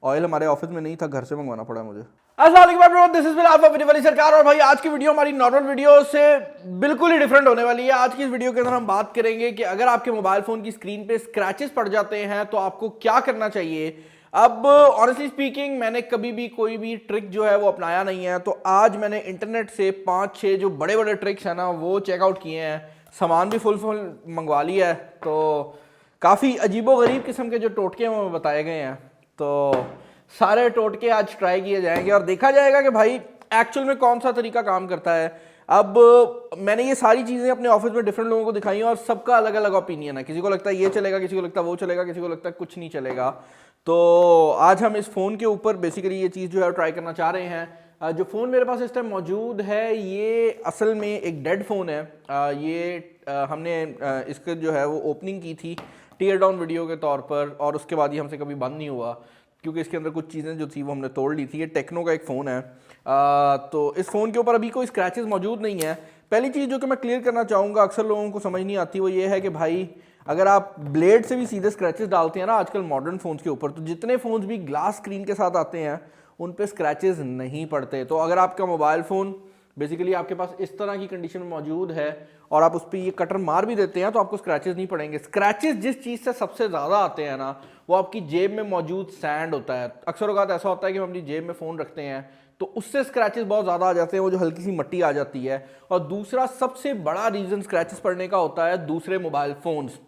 Oil हमारे office में नहीं था, घर से मंगवाना पड़ा मुझे। दिस इज बिलाल सरकार। और भाई आज की वीडियो हमारी नॉर्मल वीडियो से बिल्कुल ही डिफरेंट होने वाली है। आज की इस वीडियो के अंदर हम बात करेंगे कि अगर आपके मोबाइल फोन की स्क्रीन पे स्क्रैचेस पड़ जाते हैं तो आपको क्या करना चाहिए। अब ऑनेस्टली स्पीकिंग मैंने कभी भी कोई भी ट्रिक जो है वो अपनाया नहीं है, तो आज मैंने इंटरनेट से 5-6 जो बड़े बड़े ट्रिक्स हैं ना वो चेकआउट किए हैं। सामान भी फुल मंगवा लिया है, तो काफ़ी अजीबोगरीब किस्म के जो टोटके हैं वो बताए गए हैं। तो सारे टोटके आज ट्राई किए जाएंगे और देखा जाएगा कि भाई एक्चुअल में कौन सा तरीका काम करता है। अब मैंने ये सारी चीज़ें अपने ऑफिस में डिफरेंट लोगों को दिखाई हैं और सबका अलग अलग ओपिनियन है। किसी को लगता है ये चलेगा, किसी को लगता है वो चलेगा, किसी को लगता है कुछ नहीं चलेगा। तो आज हम इस फ़ोन के ऊपर बेसिकली ये चीज़ जो है ट्राई करना चाह रहे हैं। जो फ़ोन मेरे पास इस टाइम मौजूद है ये असल में एक डेड फ़ोन है। हमने इसका जो है वो ओपनिंग की थी टीयर डाउन वीडियो के तौर पर, और उसके बाद ये हमसे कभी बंद नहीं हुआ क्योंकि इसके अंदर कुछ चीज़ें जो थी वो हमने तोड़ ली थी। ये टेक्नो का एक फ़ोन है। तो इस फ़ोन के ऊपर अभी कोई स्क्रैचेस मौजूद नहीं है। पहली चीज़ जो कि मैं क्लियर करना चाहूँगा, अक्सर लोगों को समझ नहीं आती, वो ये है कि भाई अगर आप ब्लेड से भी सीधे स्क्रैचेस डालते हैं ना आजकल मॉडर्न फ़ोन्स के ऊपर, तो जितने फ़ोन्स भी ग्लास स्क्रीन के साथ आते हैं उन पे स्क्रैचेस नहीं पड़ते। तो अगर आपका मोबाइल फ़ोन बेसिकली आपके पास इस तरह की कंडीशन में मौजूद है और आप उस पर ये कटर मार भी देते हैं तो आपको स्क्रैचेस नहीं पड़ेंगे। स्क्रैचेस जिस चीज़ से सबसे ज़्यादा आते हैं ना वो आपकी जेब में मौजूद सैंड होता है। अक्सर औक़ात ऐसा होता है कि हम अपनी जेब में फ़ोन रखते हैं तो उससे स्क्रैचेस बहुत ज़्यादा आ जाते हैं, वो जो हल्की सी मट्टी आ जाती है। और दूसरा सबसे बड़ा रीज़न स्क्रैचेस पड़ने का होता है दूसरे मोबाइल फ़ोन्स।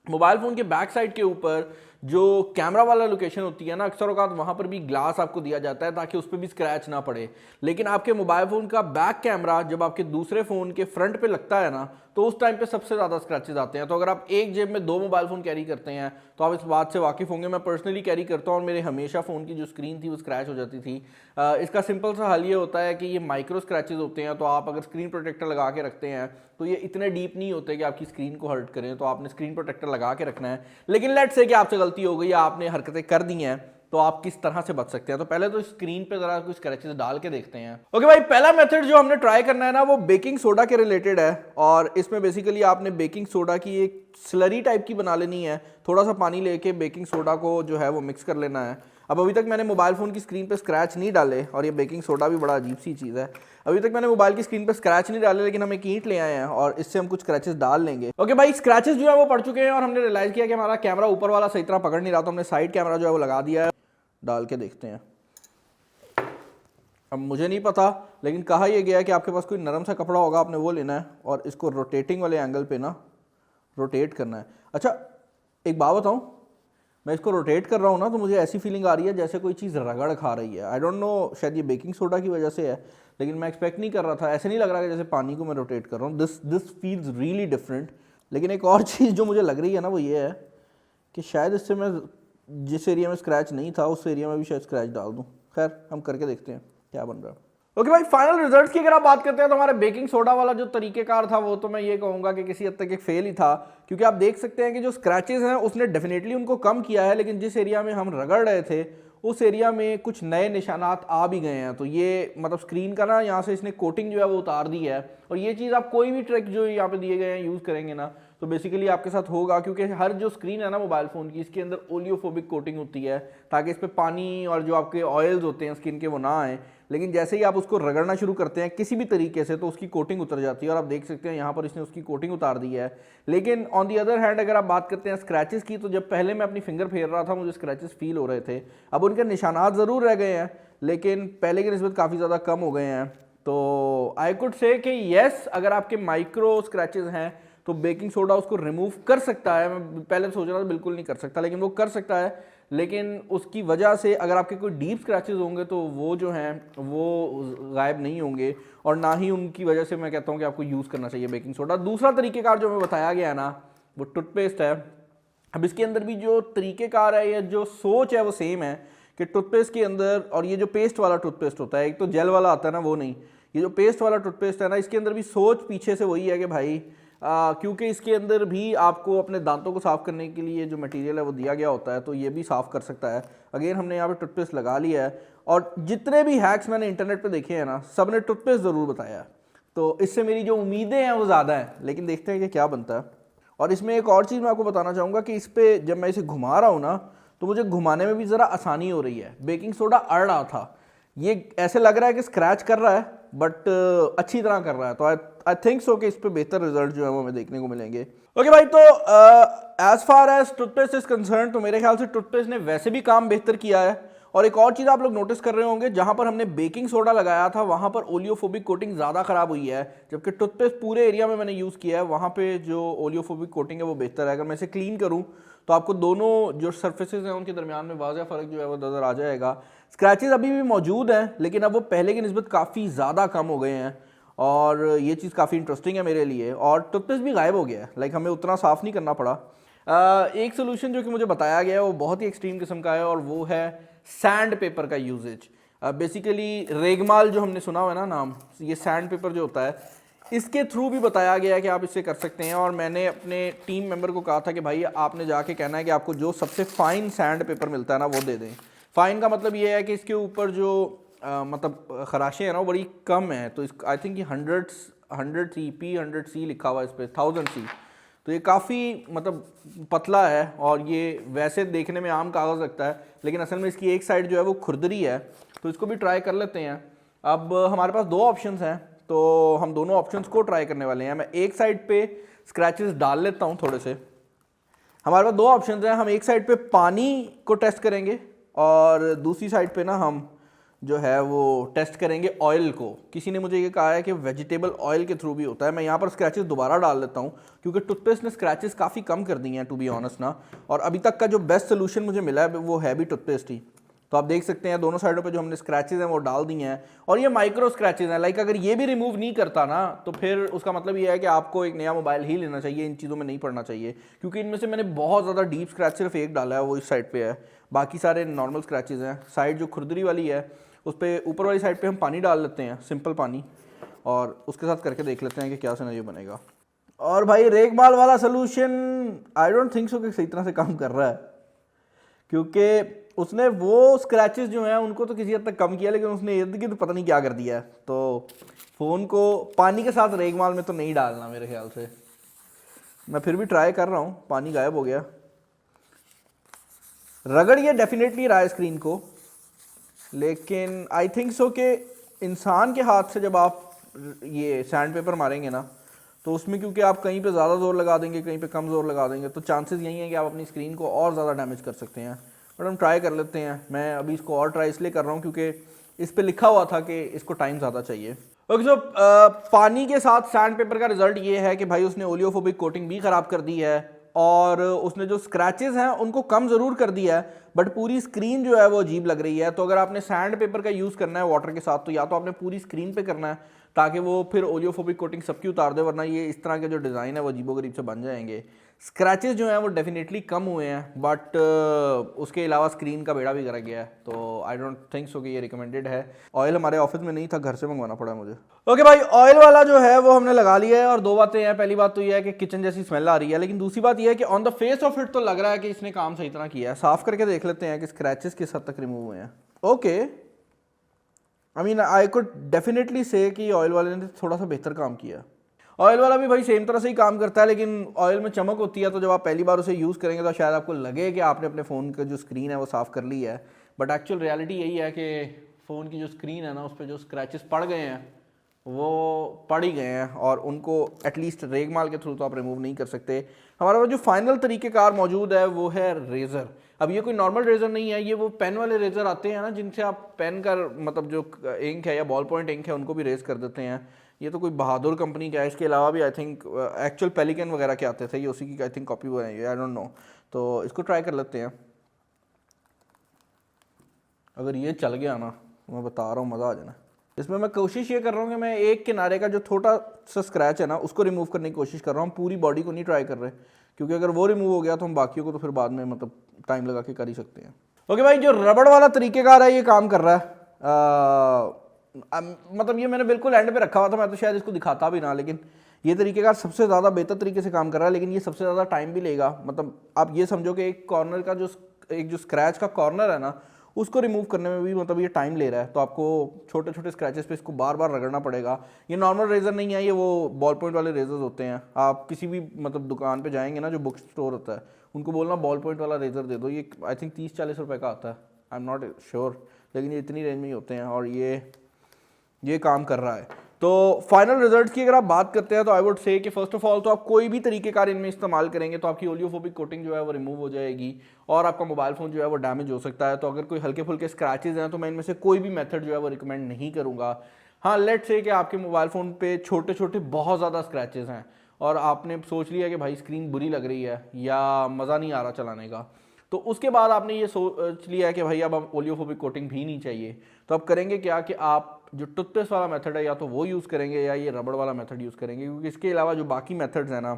मोबाइल फ़ोन के बैक साइड के ऊपर जो कैमरा वाला लोकेशन होती है ना, अक्सर औक़ात वहाँ पर भी ग्लास आपको दिया जाता है ताकि उस पर भी स्क्रैच ना पड़े। लेकिन आपके मोबाइल फ़ोन का बैक कैमरा जब आपके दूसरे फ़ोन के फ्रंट पे लगता है ना तो उस टाइम पे सबसे ज़्यादा स्क्रैचेस आते हैं। तो अगर आप एक जेब में 2 मोबाइल फ़ोन कैरी करते हैं तो आप इस बात से वाकिफ़ होंगे। मैं पर्सनली कैरी करता हूँ और मेरे हमेशा फ़ोन की जो स्क्रीन थी वो स्क्रैच हो जाती थी। इसका सिंपल सा हल ये होता है कि ये माइक्रो स्क्रैचेस होते हैं, तो आप अगर स्क्रीन प्रोटेक्टर लगा के रखते हैं तो ये इतने डीप नहीं होते कि आपकी स्क्रीन को हर्ट करें, तो आपने स्क्रीन प्रोटेक्टर लगा के रखना है। लेकिन लेट्स से कि आपसे गलती हो गई, आपने हरकतें कर दी हैं, तो आप किस तरह से बच सकते हैं। तो पहले तो स्क्रीन पे जरा कुछ स्क्रैचेस डाल के देखते हैं। ओके भाई, पहला मेथड जो हमने ट्राई करना है ना वो बेकिंग सोडा के रिलेटेड है। और इसमें बेसिकली आपने बेकिंग सोडा की एक स्लरी टाइप की बना लेनी है। थोड़ा सा पानी लेके बेकिंग सोडा को जो है वो मिक्स कर लेना है। अब अभी तक मैंने मोबाइल फ़ोन की स्क्रीन पे स्क्रैच नहीं डाले, और ये बेकिंग सोडा भी बड़ा अजीब सी चीज़ है। अभी तक मैंने मोबाइल की स्क्रीन पे स्क्रैच नहीं डाले, लेकिन हम एक ईंट ले आए हैं और इससे हम कुछ स्क्रैचेस डाल लेंगे। ओके भाई, स्क्रैचेस जो है वो पड़ चुके हैं और हमने रियलाइज़ किया कि हमारा कैमरा ऊपर वाला सही तरह पकड़ नहीं रहा, तो हमने साइड कैमरा जो है वो लगा दिया है। डाल के देखते हैं। अब मुझे नहीं पता, लेकिन कहा यह गया है कि आपके पास कोई नरम सा कपड़ा होगा, आपने वो लेना है और इसको रोटेटिंग वाले एंगल पे ना रोटेट करना है। अच्छा, एक बात बताऊं, मैं इसको रोटेट कर रहा हूँ ना तो मुझे ऐसी फीलिंग आ रही है जैसे कोई चीज़ रगड़ खा रही है। आई डोंट नो, शायद ये बेकिंग सोडा की वजह से है, लेकिन मैं एक्सपेक्ट नहीं कर रहा था। ऐसे नहीं लग रहा कि जैसे पानी को मैं रोटेट कर रहा हूँ। This feels really different. लेकिन एक और चीज़ जो मुझे लग रही है ना वो ये है कि शायद इससे मैं जिस एरिया में स्क्रैच नहीं था उस एरिया में भी शायद स्क्रैच डाल दूं। खैर, हम करके देखते हैं क्या बन रहा है। ओके भाई, फाइनल रिजल्ट की अगर आप बात करते हैं तो हमारे बेकिंग सोडा वाला जो तरीकेकार था वो तो मैं ये कहूँगा कि किसी हद तक एक फेल ही था, क्योंकि आप देख सकते हैं कि जो स्क्रैचेस हैं उसने डेफिनेटली उनको कम किया है, लेकिन जिस एरिया में हम रगड़ रहे थे उस एरिया में कुछ नए निशानात आ भी गए हैं। तो ये मतलब स्क्रीन का ना यहाँ से इसने कोटिंग जो है वो उतार दी है। और ये चीज़ आप कोई भी ट्रिक जो यहाँ पे दिए गए हैं यूज़ करेंगे ना तो बेसिकली आपके साथ होगा, क्योंकि हर जो स्क्रीन है ना मोबाइल फ़ोन की, इसके अंदर ओलियोफोबिक कोटिंग होती है ताकि इस पर पानी और जो आपके ऑयल्स होते हैं स्किन के वो ना आए। लेकिन जैसे ही आप उसको रगड़ना शुरू करते हैं किसी भी तरीके से तो उसकी कोटिंग उतर जाती है, और आप देख सकते हैं यहाँ पर इसने उसकी कोटिंग उतार दी है। लेकिन ऑन दी अदर हैंड अगर आप बात करते हैं स्क्रैचेस की, तो जब पहले मैं अपनी फिंगर फेर रहा था मुझे स्क्रैचेस फील हो रहे थे। अब उनके निशानात ज़रूर रह गए हैं, लेकिन पहले की निस्बत काफ़ी ज़्यादा कम हो गए हैं। तो आई कुड से कि येस, अगर आपके माइक्रो स्क्रैचेस हैं तो बेकिंग सोडा उसको रिमूव कर सकता है। मैं पहले सोच रहा था बिल्कुल नहीं कर सकता, लेकिन वो कर सकता है। लेकिन उसकी वजह से अगर आपके कोई डीप स्क्रैचेस होंगे तो वो जो हैं वो गायब नहीं होंगे, और ना ही उनकी वजह से मैं कहता हूँ कि आपको यूज़ करना चाहिए बेकिंग सोडा। दूसरा तरीक़ेकार जो हमें बताया गया है ना वो टूथपेस्ट है। अब इसके अंदर भी जो तरीक़ेकार है या जो सोच है वो सेम है कि टूथपेस्ट के अंदर, और ये जो पेस्ट वाला टूथपेस्ट होता है, एक तो जेल वाला आता है ना वो नहीं, ये जो पेस्ट वाला टूथपेस्ट है ना इसके अंदर भी सोच पीछे से वही है कि भाई क्योंकि इसके अंदर भी आपको अपने दांतों को साफ़ करने के लिए जो मटेरियल है वो दिया गया होता है, तो ये भी साफ़ कर सकता है। अगेन हमने यहाँ पे टूथपेस्ट लगा लिया है, और जितने भी हैक्स मैंने इंटरनेट पे देखे हैं ना सब ने टूथपेस्ट ज़रूर बताया, तो इससे मेरी जो उम्मीदें हैं वो ज़्यादा हैं। लेकिन देखते हैं कि क्या बनता है। और इसमें एक और चीज़ मैं आपको बताना चाहूँगा कि इस पर जब मैं इसे घुमा रहा हूँ ना तो मुझे घुमाने में भी ज़रा आसानी हो रही है। बेकिंग सोडा अड़ रहा था, ये ऐसे लग रहा है कि स्क्रैच कर रहा है बट अच्छी तरह कर रहा है, तो आई थिंक सो कि इस पे बेहतर रिजल्ट जो है वो हमें देखने को मिलेंगे। ओके भाई, तो as far as toothpaste is concern तो मेरे ख्याल से टूथपेस्ट ने वैसे भी काम बेहतर किया है। और एक और चीज़ आप लोग नोटिस कर रहे होंगे, जहां पर हमने बेकिंग सोडा लगाया था वहां पर ओलियोफोबिक कोटिंग ज़्यादा खराब हुई है, जबकि टूथपेस्ट पूरे एरिया में मैंने यूज़ किया है वहां पे जो ओलियोफोबिक कोटिंग है वो बेहतर है। अगर मैं इसे क्लीन करूँ तो आपको दोनों जो सर्फेसेज हैं उनके दरमियान में वाज़ह फ़र्क जो है वो नज़र आ जाएगा। स्क्रैचेस अभी भी मौजूद हैं लेकिन अब वो पहले की निस्बत काफ़ी ज़्यादा कम हो गए हैं और ये चीज़ काफ़ी इंटरेस्टिंग है मेरे लिए। और टूथपेस्ट भी गायब हो गया है, लाइक हमें उतना साफ़ नहीं करना पड़ा। एक सोल्यूशन जो कि मुझे बताया गया है वो बहुत ही एक्सट्रीम किस्म का है और वो है सैंड पेपर का यूजेज। बेसिकली रेगमाल जो हमने सुना हुआ है ना नाम, ये सैंड पेपर जो होता है इसके थ्रू भी बताया गया है कि आप इससे कर सकते हैं। और मैंने अपने टीम मेंबर को कहा था कि भाई आपने जाके कहना है कि आपको जो सबसे फाइन सैंड पेपर मिलता है ना वो दे दें। फाइन का मतलब ये है कि इसके ऊपर जो मतलब खराशें हैं ना वो बड़ी कम है, तो इस आई थिंक ये 100 CP 100 C लिखा हुआ है इस पर, 1000 C, तो ये काफ़ी मतलब पतला है और ये वैसे देखने में आम कागज़ लगता है लेकिन असल में इसकी एक साइड जो है वो खुरदरी है, तो इसको भी ट्राई कर लेते हैं। अब हमारे पास दो ऑप्शंस हैं तो हम दोनों ऑप्शंस को ट्राई करने वाले हैं। मैं एक साइड पे स्क्रैचेस डाल लेता हूँ थोड़े से। हमारे पास दो ऑप्शंस हैं, हम एक साइड पे पानी को टेस्ट करेंगे और दूसरी साइड पे ना हम जो है वो टेस्ट करेंगे ऑयल को। किसी ने मुझे ये कहा है कि वेजिटेबल ऑयल के थ्रू भी होता है। मैं यहाँ पर स्क्रैचेस दोबारा डाल लेता हूँ क्योंकि टूथपेस्ट ने स्क्रैचेस काफ़ी कम कर दिए हैं टू बी ऑनेस्ट ना, और अभी तक का जो बेस्ट सोल्यूशन मुझे मिला है वो है भी टूथपेस्ट ही। तो आप देख सकते हैं दोनों साइडों पे जो हमने स्क्रैचेस हैं वो डाल दिए हैं और ये माइक्रो स्क्रैचेस हैं। लाइक अगर ये भी रिमूव नहीं करता ना तो फिर उसका मतलब ये है कि आपको एक नया मोबाइल ही लेना चाहिए, इन चीज़ों में नहीं पड़ना चाहिए, क्योंकि इनमें से मैंने बहुत ज़्यादा डीप स्क्रैच सिर्फ एक डाला है, वो इस साइड पे है, बाकी सारे नॉर्मल स्क्रैचेस हैं। साइड जो खुरदरी वाली है उस पर ऊपर वाली साइड पे हम पानी डाल लेते हैं, सिंपल पानी, और उसके साथ करके देख लेते हैं कि क्या सिनेरियो बनेगा। और भाई रेगमाल वाला solution I don't think so कि सही तरह से काम कर रहा है, क्योंकि उसने वो स्क्रैचेस जो हैं उनको तो किसी हद तक कम किया लेकिन उसने इर्द गिर्द पता नहीं क्या कर दिया है। तो फ़ोन को पानी के साथ रेगमाल में तो नहीं डालना मेरे ख्याल से। मैं फिर भी ट्राई कर रहा हूँ, पानी गायब हो गया। रगड़ ये डेफिनेटली रहा है स्क्रीन को, लेकिन आई थिंक सो कि इंसान के हाथ से जब आप ये सैंड पेपर मारेंगे ना तो उसमें क्योंकि आप कहीं पे ज़्यादा ज़ोर लगा देंगे कहीं पे कम ज़ोर लगा देंगे तो चांसेस यही हैं कि आप अपनी स्क्रीन को और ज़्यादा डैमेज कर सकते हैं। बट हम ट्राई कर लेते हैं। मैं अभी इसको और ट्राई इसलिए कर रहा हूँ क्योंकि इस पर लिखा हुआ था कि इसको टाइम ज़्यादा चाहिए। ओके, सो पानी के साथ सैंड पेपर का रिजल्ट ये है कि भाई उसने ओलियोफोबिक कोटिंग भी ख़राब कर दी है और उसने जो स्क्रैचेस हैं उनको कम ज़रूर कर दिया है, बट पूरी स्क्रीन जो है वो अजीब लग रही है। तो अगर आपने सैंड पेपर का यूज़ करना है वाटर के साथ तो या तो आपने पूरी स्क्रीन पे करना है ताकि वो फिर ओलियोफोबिक कोटिंग सबकी उतार दे, वरना ये इस तरह के जो डिज़ाइन है वो अजीबोगरीब से बन जाएंगे। स्क्रैचेस जो हैं वो डेफिनेटली कम हुए हैं बट उसके अलावा स्क्रीन का बेड़ा भी करा गया है, तो आई डोंट थिंक सो कि ये रिकमेंडेड है। ऑयल हमारे ऑफिस में नहीं था, घर से मंगवाना पड़ा मुझे। ओके भाई, ऑयल वाला जो है वो हमने लगा लिया है और दो बातें हैं। पहली बात तो ये है कि किचन जैसी स्मेल आ रही है, लेकिन दूसरी बात ये है कि on the face of it तो लग रहा है कि इसने काम सही तरह किया है। साफ करके देख लेते हैं कि स्क्रैचेस किस हद तक रिमूव हुए हैं। Okay, I mean I could definitely से कि ऑयल वाले ने थोड़ा सा बेहतर काम किया। ऑयल वाला भी भाई सेम तरह से ही काम करता है, लेकिन ऑयल में चमक होती है, तो जब आप पहली बार उसे यूज़ करेंगे तो शायद आपको लगे कि आपने अपने फ़ोन का जो स्क्रीन है वो साफ़ कर ली है, बट एक्चुअल रियलिटी यही है कि फ़ोन की जो स्क्रीन है ना उस पर जो स्क्रैचेस पड़ गए हैं वो पड़ ही गए हैं और उनको एटलीस्ट रेगमाल के थ्रू तो आप रिमूव नहीं कर सकते। हमारे पास जो फाइनल तरीक़ेकार मौजूद है वो है रेज़र। अब ये कोई नॉर्मल रेज़र नहीं है, ये वो पेन वाले रेज़र आते हैं ना जिनसे आप पेन का मतलब जो इंक है या बॉल पॉइंट इंक है उनको भी रेज़ कर देते हैं। ये तो कोई बहादुर कंपनी का है, इसके अलावा भी आई थिंक एक्चुअल पेलिकन वगैरह के आते थे, ये उसी की आई थिंक कॉपी बनाई है, आई डोंट नो। तो इसको ट्राई कर लेते हैं। अगर ये चल गया ना मैं बता रहा हूँ मज़ा आ जाना। इसमें मैं कोशिश ये कर रहा हूँ कि मैं एक किनारे का जो छोटा सा स्क्रैच है ना उसको रिमूव करने की कोशिश कर रहा हूँ, पूरी बॉडी को नहीं ट्राई कर रहे, क्योंकि अगर वो रिमूव हो गया तो हम बाकियों को तो फिर बाद में मतलब टाइम लगा के कर ही सकते हैं। ओके भाई, जो रबड़ वाला तरीक़ेकार है ये काम कर रहा है। मतलब ये मैंने बिल्कुल एंड पे रखा हुआ था, मैं तो शायद इसको दिखाता भी ना, लेकिन ये तरीक़ेकार सबसे ज़्यादा बेहतर तरीके से काम कर रहा है, लेकिन ये सबसे ज़्यादा टाइम भी लेगा। मतलब आप ये समझो कि एक कॉर्नर का जो स्क्रैच का कॉर्नर है ना उसको रिमूव करने में भी मतलब ये टाइम ले रहा है, तो आपको छोटे छोटे स्क्रैचेस पे इसको बार बार रगड़ना पड़ेगा। ये नॉर्मल रेजर नहीं है, ये वो बॉल पॉइंट वाले रेजर्स होते हैं। आप किसी भी मतलब दुकान पे जाएंगे ना, जो बुक स्टोर होता है, उनको बोलना बॉल पॉइंट वाला रेजर दे दो। ये आई थिंक 30-40 रुपए का आता है, आई एम नॉट श्योर, लेकिन ये इतनी रेंज में ही होते हैं और ये काम कर रहा है। तो फाइनल रिजल्ट्स की अगर आप बात करते हैं तो आई वुड से कि फर्स्ट ऑफ ऑल तो आप कोई भी तरीकेकार इनमें इस्तेमाल करेंगे तो आपकी ओलियोफोबिक कोटिंग जो है वो रिमूव हो जाएगी और आपका मोबाइल फ़ोन जो है वो डैमेज हो सकता है। तो अगर कोई हल्के फुल्के स्क्रैचेस हैं तो मैं इनमें से कोई भी मेथड जो है वो रिकमेंड नहीं करूँगा। हाँ, लेट से कि आपके मोबाइल फ़ोन पे छोटे छोटे बहुत ज़्यादा स्क्रैचेस हैं और आपने सोच लिया कि भाई स्क्रीन बुरी लग रही है या मज़ा नहीं आ रहा चलाने का, तो उसके बाद आपने ये सोच लिया कि भाई अब ओलियोफोबिक कोटिंग भी नहीं चाहिए, तो अब करेंगे क्या कि आप जो टूथपेस्ट वाला मेथड है या तो वो यूज़ करेंगे या ये रबड़ वाला मेथड यूज़ करेंगे, क्योंकि इसके अलावा जो बाकी मेथड्स हैं ना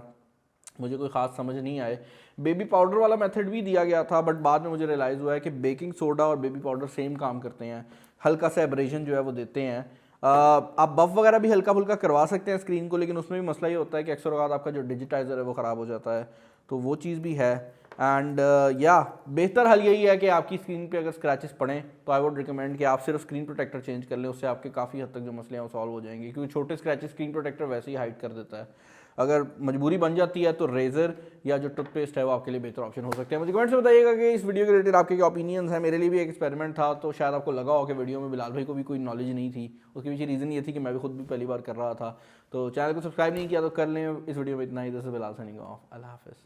मुझे कोई ख़ास समझ नहीं आए। बेबी पाउडर वाला मेथड भी दिया गया था, बट बाद में मुझे रियलाइज़ हुआ है कि बेकिंग सोडा और बेबी पाउडर सेम काम करते हैं, हल्का सा एब्रेजन जो है वो देते हैं। आप बफ वगैरह भी हल्का फुल्का करवा सकते हैं स्क्रीन को, लेकिन उसमें भी मसला ये होता है कि अक्सर औक़ात आपका जो डिजिटाइज़र है वो ख़राब हो जाता है, तो वो चीज़ भी है। एंड या बेहतर हल यही है कि आपकी स्क्रीन पे अगर स्क्रैचेस पड़ें तो आई वुड रिकमेंड कि आप सिर्फ स्क्रीन प्रोटेक्टर चेंज कर लें, उससे आपके काफ़ी हद तक जो मसले हैं वो सॉल्व हो जाएंगे, क्योंकि छोटे स्क्रैचेस स्क्रीन प्रोटेक्टर वैसे ही हाइड कर देता है। अगर मजबूरी बन जाती है तो रेजर या जो टूथपेस्ट है वो आपके लिए बेहतर ऑप्शन हो सकते हैं। मुझे कमेंट्स में बताइएगा कि इस वीडियो के रिलेटेड आपके क्या ओपिनियंस हैं। मेरे लिए भी एक एक्सपेरिमेंट था, तो शायद आपको लगा हो कि वीडियो में बिलाल भाई को भी कोई नॉलेज नहीं थी। उसके पीछे रीज़न ये थी कि मैं भी खुद भी पहली बार कर रहा था। तो चैनल को सब्सक्राइब नहीं किया तो कर लें। इस वीडियो में इतना ही। This is Bilal signing off. अल्लाह हाफिज़।